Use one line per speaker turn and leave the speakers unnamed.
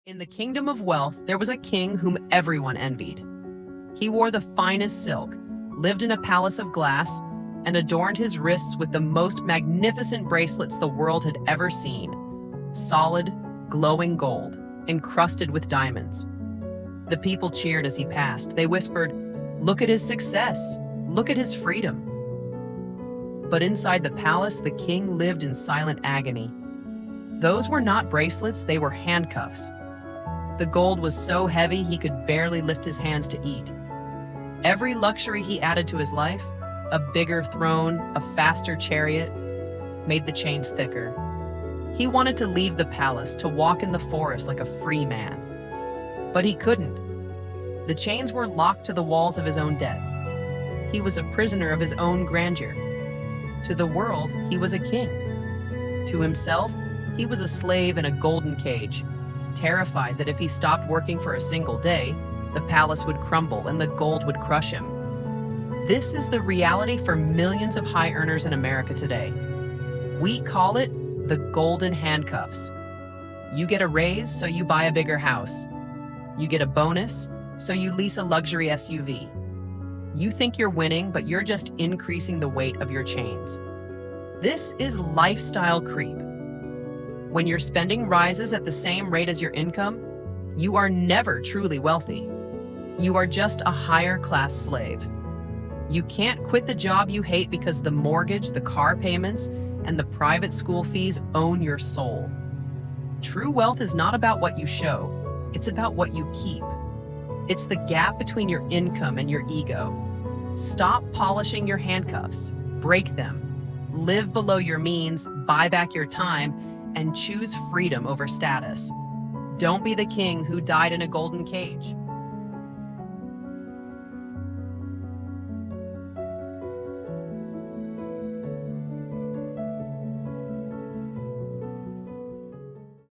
In the kingdom of wealth, there was a king whom everyone envied. He wore the finest silk, lived in a palace of glass, and adorned his wrists with the most magnificent bracelets the world had ever seen. Solid, glowing gold, encrusted with diamonds. The people cheered as he passed. They whispered, "Look at his success! Look at his freedom!" But inside the palace, the king lived in silent agony. Those were not bracelets, they were handcuffs. The gold was so heavy he could barely lift his hands to eat. Every luxury he added to his life, a bigger throne, a faster chariot, made the chains thicker. He wanted to leave the palace, to walk in the forest like a free man. But he couldn't. The chains were locked to the walls of his own debt. He was a prisoner of his own grandeur. To the world, he was a king. To himself, he was a slave in a golden cage, terrified that if he stopped working for a single day, the palace would crumble and the gold would crush him. This is the reality for millions of high earners in America today. We call it the Golden Handcuffs. You get a raise, so you buy a bigger house. You get a bonus, so you lease a luxury SUV. You think you're winning, but you're just increasing the weight of your chains. This is lifestyle creep. When your spending rises at the same rate as your income, you are never truly wealthy. You are just a higher class slave. You can't quit the job you hate because the mortgage, the car payments, and the private school fees own your soul. True wealth is not about what you show, it's about what you keep. It's the gap between your income and your ego. Stop polishing your handcuffs, break them, live below your means, buy back your time, and choose freedom over status. Don't be the king who died in a golden cage.